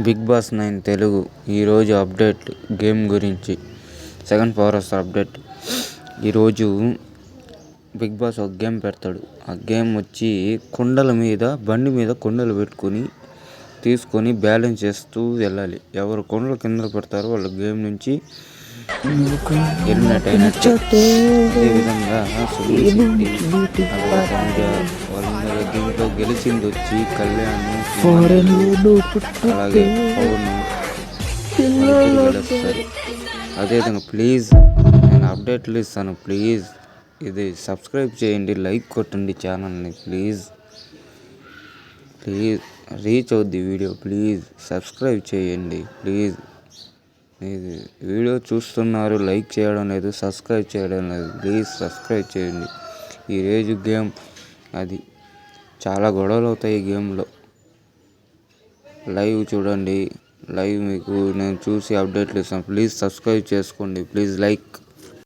Big boss 9 Telugu ఈరోజు update game గురించి second power star update. ఈరోజు బిగ్ బాస్ ఒక గేమ్ పెడతాడు. ఆ గేమ్ వచ్చి బండి మీద కుండలు పెట్టుకొని తీసుకొని బ్యాలెన్స్ చేస్తూ వెళ్ళాలి. ఎవరు కుండలు కింద పెడతారో వాళ్ళ గేమ్ నుంచి ఎలిమినేట్ అయినట్టు. అదేవిధంగా వాళ్ళ దీంట్లో గెలిచింది వచ్చి కళ్యాణ్, అలాగే పవన్ గెలుస్తారు. అదేవిధంగా ప్లీజ్ నేను అప్డేట్లు ఇస్తాను. ప్లీజ్ ఇది సబ్స్క్రైబ్ చేయండి, లైక్ కొట్టండి ఛానల్ని. ప్లీజ్ రీచ్ అవుద్ది వీడియో. ప్లీజ్ సబ్స్క్రైబ్ చేయండి. ప్లీజ్ ఇది వీడియో చూస్తున్నారు, లైక్ చేయడం లేదు, సబ్స్క్రైబ్ చేయడం లేదు. ప్లీజ్ సబ్స్క్రైబ్ చేయండి. ఈరోజు గేమ్ అది చాలా గొడవలు అవుతాయి. ఈ గేమ్లో లైవ్ చూడండి. లైవ్ మీకు నేను చూసి అప్డేట్లు ఇస్తాను. ప్లీజ్ సబ్స్క్రైబ్ చేసుకోండి. Please like.